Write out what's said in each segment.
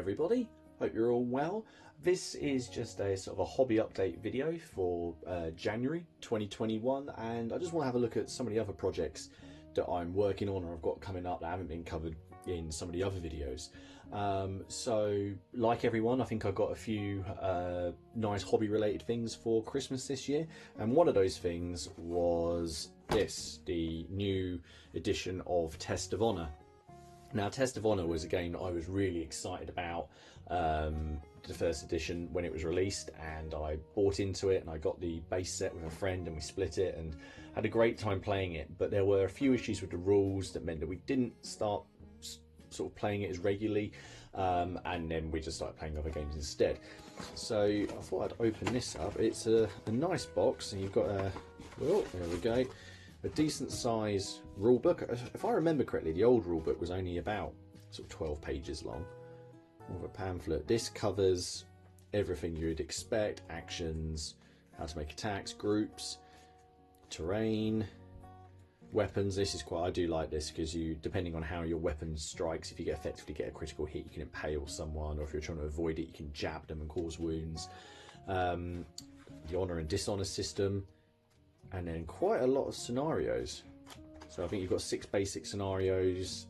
everybody, hope you're all well. This is just a sort of a hobby update video for January 2021, and I just want to have a look at some of the other projects that I'm working on or I've got coming up that haven't been covered in some of the other videos. So like everyone, I think I got a few nice hobby related things for Christmas this year, and one of those things was this, the new edition of Test of Honor. Now, Test of Honor was a game that I was really excited about, the first edition when it was released, and I bought into it and I got the base set with a friend and we split it and had a great time playing it. But there were a few issues with the rules that meant that we didn't start sort of playing it as regularly, and then we just started playing other games instead. So I thought I'd open this up. It's a nice box, and you've got a, well, there we go, a decent size rule book. If I remember correctly, the old rule book was only about sort of 12 pages long, more of a pamphlet. This covers everything you'd expect: actions, how to make attacks, groups, terrain, weapons. This is quite, I do like this because you, depending on how your weapon strikes, if you get effectively get a critical hit, you can impale someone, or if you're trying to avoid it, you can jab them and cause wounds. The honor and dishonor system, and then quite a lot of scenarios. So I think you've got 6 basic scenarios,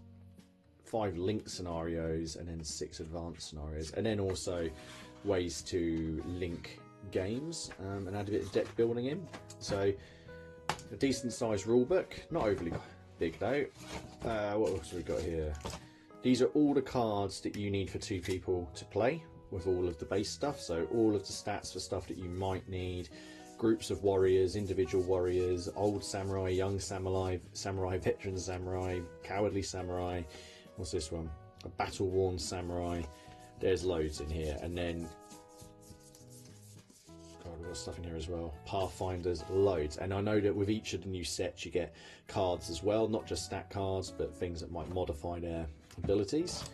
5 linked scenarios, and then 6 advanced scenarios, and then also ways to link games and add a bit of deck building in. So a decent sized rule book, not overly big though. What else have we got here? These are all the cards that you need for 2 people to play, with all of the base stuff, so all of the stats for stuff that you might need. Groups of warriors, individual warriors, old samurai, young samurai, veteran samurai, cowardly samurai. What's this one? A battle worn samurai. There's loads in here, and then God, we've got stuff in here as well. Pathfinders, loads. And I know that with each of the new sets you get cards as well, not just stat cards, but things that might modify their abilities.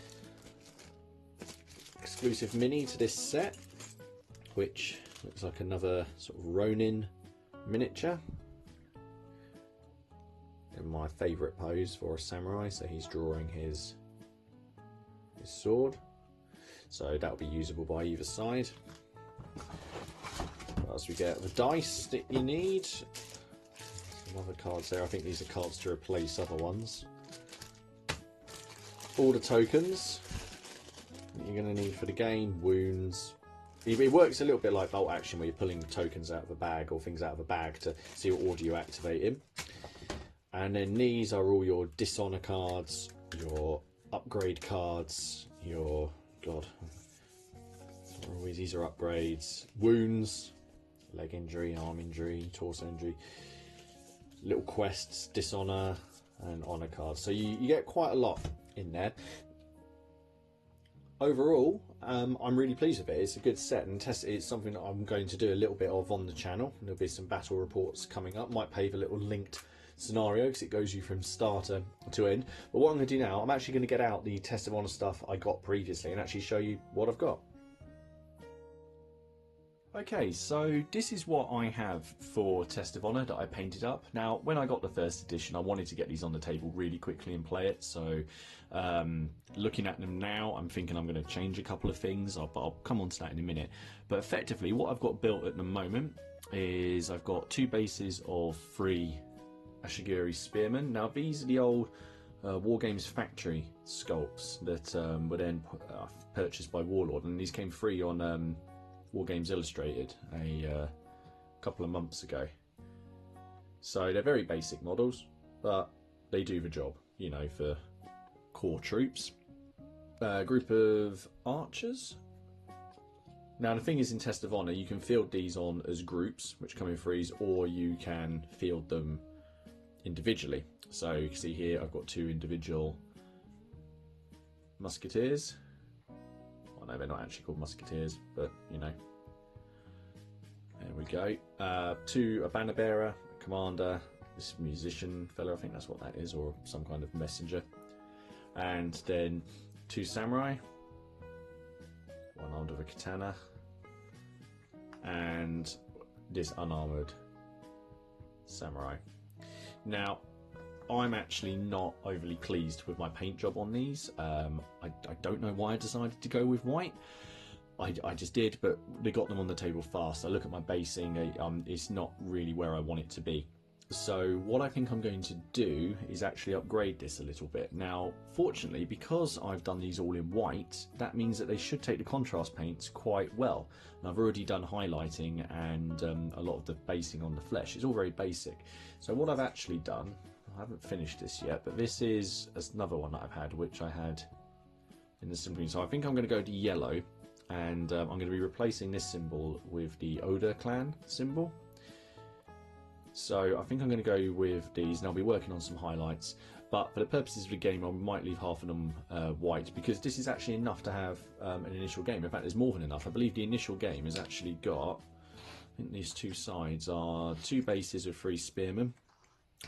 Exclusive mini to this set, which looks like another sort of Ronin miniature. In my favourite pose for a samurai, so he's drawing his sword. So that'll be usable by either side. What else we get? The dice that you need. Some other cards there. I think these are cards to replace other ones. All the tokens that you're going to need for the game. Wounds. It works a little bit like bolt action, where you're pulling tokens out of a bag or things out of a bag to see what order you activate in. And then these are all your dishonor cards, your upgrade cards, your, God, these are upgrades, wounds, leg injury, arm injury, torso injury, little quests, dishonor, and honor cards. So you get quite a lot in there. Overall, I'm really pleased with it. It's a good set, and it's something that I'm going to do a little bit of on the channel. There'll be some battle reports coming up. Might pave a little linked scenario because it goes you from starter to end. But what I'm going to do now, I'm actually going to get out the Test of Honor stuff I got previously and actually show you what I've got. Okay, so this is what I have for Test of Honor that I painted up. Now, when I got the first edition, I wanted to get these on the table really quickly and play it. So looking at them now, I'm thinking I'm going to change a couple of things, but I'll come on to that in a minute. But effectively, what I've got built at the moment is I've got 2 bases of 3 Ashiguri Spearmen. Now, these are the old War Games Factory sculpts that were then purchased by Warlord, and these came free on War Games Illustrated a couple of months ago. So they're very basic models, but they do the job, you know, for core troops. A group of archers. Now the thing is, in Test of Honor, you can field these on as groups, which come in threes, or you can field them individually. So you can see here I've got 2 individual musketeers. Well, no, they're not actually called musketeers, but you know. There we go. 2 a banner bearer, a commander, this musician fellow, I think that's what that is, or some kind of messenger. And then 2 samurai, one armed with a katana, and this unarmoured samurai. Now, I'm actually not overly pleased with my paint job on these. I don't know why I decided to go with white. I just did, but they got them on the table fast. I look at my basing, it's not really where I want it to be. So what I think I'm going to do is actually upgrade this a little bit. Now, fortunately, because I've done these all in white, that means that they should take the contrast paints quite well. And I've already done highlighting and a lot of the basing on the flesh. It's all very basic. So what I've actually done, I haven't finished this yet, but this is another one that I've had, which I had in the symbol. So I think I'm going to go to yellow, and I'm going to be replacing this symbol with the Oder clan symbol. So I think I'm going to go with these, and I'll be working on some highlights. But for the purposes of the game, I might leave half of them white, because this is actually enough to have an initial game. In fact, there's more than enough. I believe the initial game has actually got, I think these two sides are 2 bases of 3 spearmen,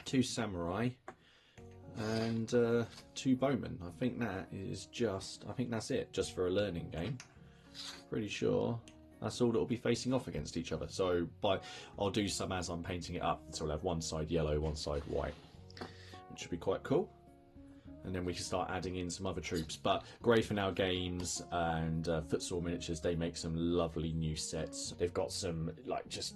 2 samurai, and 2 bowmen. I think that is just, I think that's it, just for a learning game. Pretty sure that's all that will be facing off against each other. So I'll do some as I'm painting it up. So I'll have one side yellow, one side white, which should be quite cool. And then we can start adding in some other troops. But Grey for Now Games and Futsal Miniatures, they make some lovely new sets. They've got some like just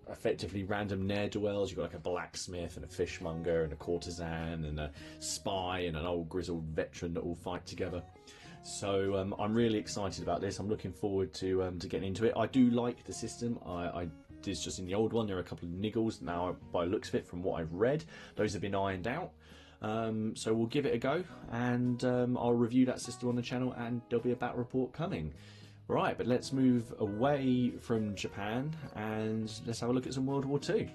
effectively random ne'er-do-wells. You've got like a blacksmith and a fishmonger and a courtesan and a spy and an old grizzled veteran that all fight together. So I'm really excited about this. I'm looking forward to getting into it. I do like the system. It's just in the old one there are a couple of niggles. Now, by the looks of it, from what I've read, those have been ironed out. So we'll give it a go, and I'll review that system on the channel, and there'll be a battle report coming. Right, but let's move away from Japan and let's have a look at some World War II.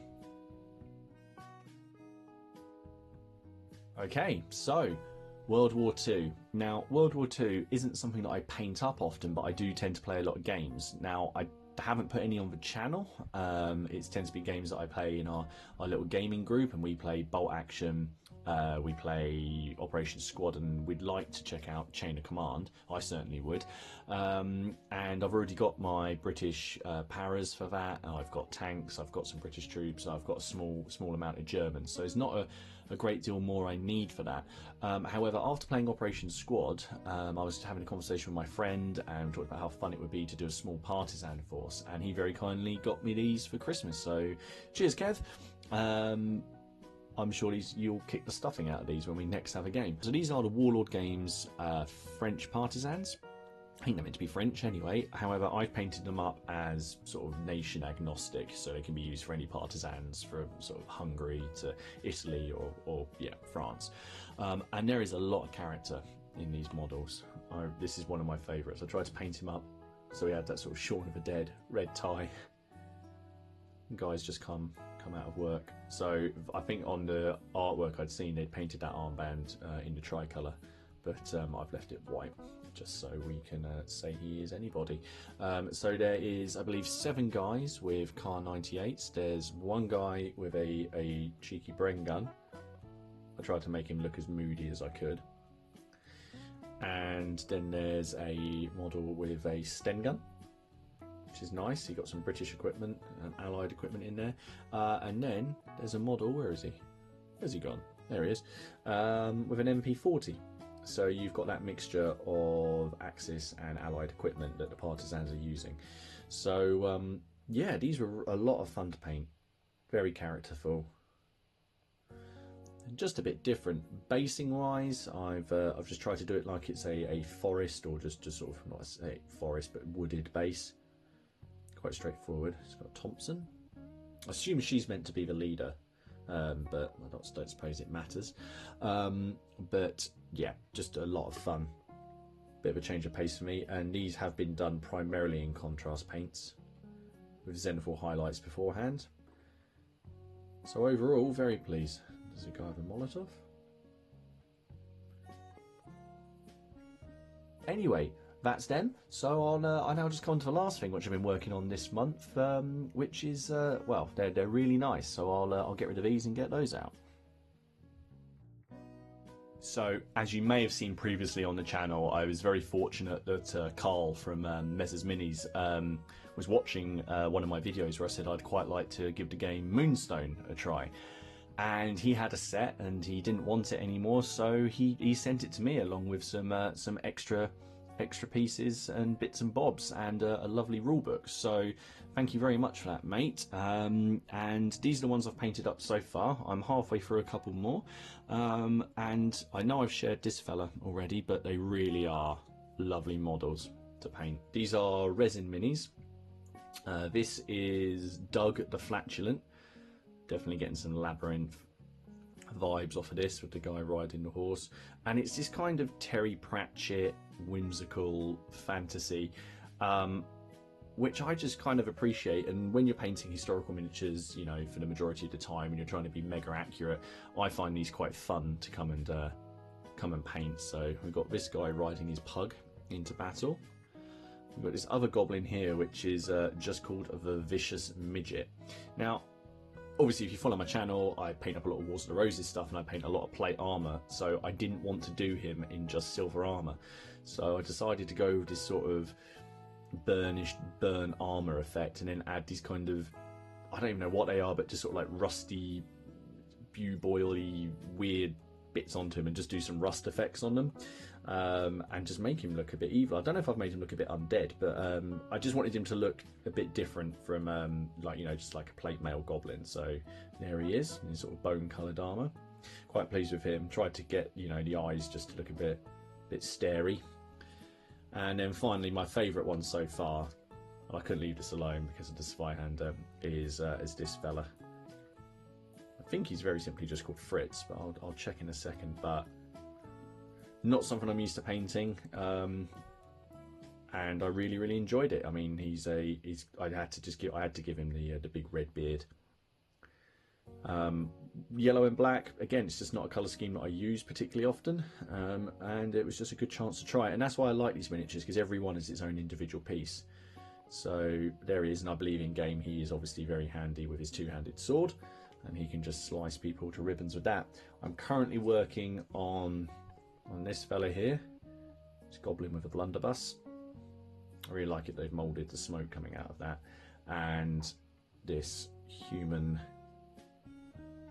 Okay, so World War II. Now, World War II isn't something that I paint up often, but I do tend to play a lot of games. Now, I haven't put any on the channel. It tends to be games that I play in our little gaming group, and we play Bolt Action, we play Operation Squad, and we'd like to check out Chain of Command. I certainly would. And I've already got my British paras for that. I've got tanks, I've got some British troops, I've got a small amount of Germans. So it's not a great deal more I need for that. However, after playing Operation Squad, I was having a conversation with my friend and talked about how fun it would be to do a small partisan force, and he very kindly got me these for Christmas. So cheers, Kev. I'm sure you'll kick the stuffing out of these when we next have a game. So these are the Warlord Games French Partisans. I think they're meant to be French anyway. However, I've painted them up as sort of nation agnostic, so they can be used for any partisans from sort of Hungary to Italy or yeah, France. And there is a lot of character in these models. This is one of my favourites. I tried to paint him up so he had that sort of Shaun of the Dead red tie. The guys just come out of work. So I think on the artwork I'd seen they'd painted that armband in the tricolour, but I've left it white just so we can say he is anybody. So there is, I believe, 7 guys with Kar 98s. There's 1 guy with a cheeky Bren gun. I tried to make him look as moody as I could. And then there's a model with a Sten gun, which is nice. He got some British equipment, Allied equipment in there. And then there's a model, where is he? Where's he gone? There he is, with an MP40. So you've got that mixture of Axis and Allied equipment that the Partisans are using. So yeah, these were a lot of fun to paint. Very characterful. And just a bit different. Basing wise, I've just tried to do it like it's a forest, or just sort of, not a forest, but wooded base. Quite straightforward. It's got Thompson. I assume she's meant to be the leader, but I don't suppose it matters. But yeah, just a lot of fun. Bit of a change of pace for me, and these have been done primarily in contrast paints with Zenithal highlights beforehand. So overall, very pleased. Does the guy have a Molotov? Anyway, that's them. So I now just come on to the last thing which I've been working on this month, which is well, they're really nice. So I'll get rid of these and get those out. So, as you may have seen previously on the channel, I was very fortunate that Carl from Resin Minis was watching one of my videos where I said I'd quite like to give the game Moonstone a try. and he had a set and he didn't want it anymore, so he sent it to me along with some extra pieces and bits and bobs and a lovely rule book. So thank you very much for that, mate. And these are the ones I've painted up so far. I'm halfway through a couple more, and I know I've shared this fella already, but they really are lovely models to paint. These are Resin Minis. This is Doug the Flatulent. Definitely getting some Labyrinth vibes off of this with the guy riding the horse, and it's this kind of Terry Pratchett whimsical fantasy, which I just kind of appreciate. And when you're painting historical miniatures, you know, for the majority of the time, and you're trying to be mega accurate, I find these quite fun to come and paint. So we've got this guy riding his pug into battle. We've got this other goblin here, which is just called the Vicious Midget. Now, obviously, if you follow my channel, I paint up a lot of Wars of the Roses stuff, and I paint a lot of plate armor, so I didn't want to do him in just silver armor. So I decided to go with this sort of burnished burn armor effect, and then add these kind of, I don't even know what they are, but just sort of like rusty, buboily, weird bits onto him, and just do some rust effects on them, and just make him look a bit evil. I don't know if I've made him look a bit undead, but I just wanted him to look a bit different from like, you know, just like a plate mail goblin. So there he is in his sort of bone coloured armour. Quite pleased with him. Tried to get, you know, the eyes just to look a bit starey. And then finally, my favourite one so far, and I couldn't leave this alone because of the Zweihander, is this fella. I think he's very simply just called Fritz, but I'll check in a second. But not something I'm used to painting, and I really enjoyed it. I mean, I had to give him the big red beard. Yellow and black, again, it's just not a colour scheme that I use particularly often, and it was just a good chance to try it. And that's why I like these miniatures, because every one is its own individual piece. So there he is, and I believe in game he is obviously very handy with his two-handed sword, and he can just slice people to ribbons with that. I'm currently working on this fella here. It's Goblin with a blunderbuss. I really like it. They've moulded the smoke coming out of that, and this human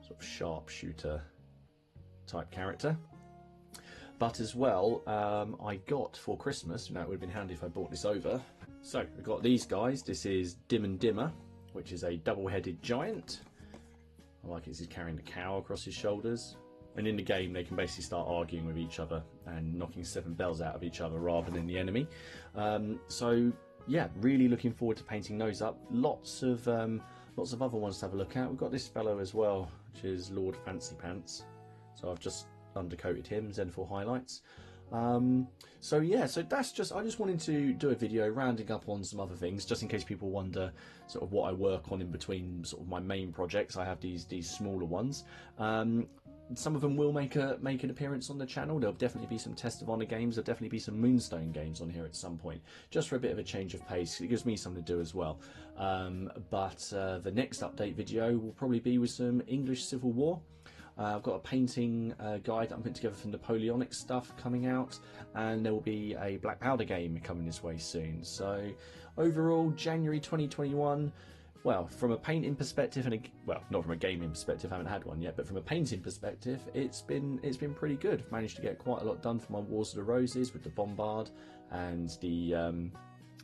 sort of sharpshooter type character. But as well, I got for Christmas, now it would have been handy if I brought this over. So we've got these guys. This is Dim and Dimmer, which is a double-headed giant. I like it, he's carrying the cow across his shoulders. And in the game, they can basically start arguing with each other and knocking 7 bells out of each other rather than the enemy. So yeah, really looking forward to painting those up. Lots of other ones to have a look at. We've got this fellow as well, which is Lord Fancy Pants. So I've just undercoated him, Zenful highlights. So yeah, so that's just, I just wanted to do a video rounding up on some other things, just in case people wonder sort of what I work on in between sort of my main projects. I have these smaller ones. Some of them will make an appearance on the channel. There'll definitely be some Test of Honor games. There'll definitely be some Moonstone games on here at some point, just for a bit of a change of pace. It gives me something to do as well. But the next update video will probably be with some English Civil War. I've got a painting guide that I'm putting together for Napoleonic stuff coming out, and there will be a Black Powder game coming this way soon. So overall, January 2021. Well, from a painting perspective, and well, not from a gaming perspective, I haven't had one yet, but from a painting perspective, it's been pretty good. I've managed to get quite a lot done for my Wars of the Roses with the Bombard and the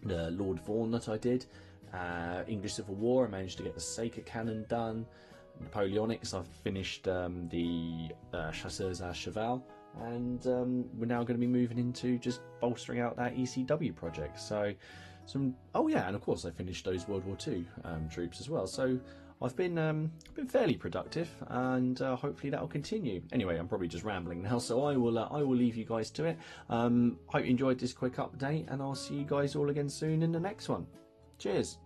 Lord Vaughan that I did. English Civil War, I managed to get the Saker cannon done. Napoleonics, I've finished the Chasseurs à Cheval, and we're now going to be moving into just bolstering out that ECW project. So oh yeah, and of course I finished those World War II troops as well. So I've been fairly productive, and hopefully that'll continue. Anyway, I'm probably just rambling now, so I will leave you guys to it. Hope you enjoyed this quick update, and I'll see you guys all again soon in the next one. Cheers.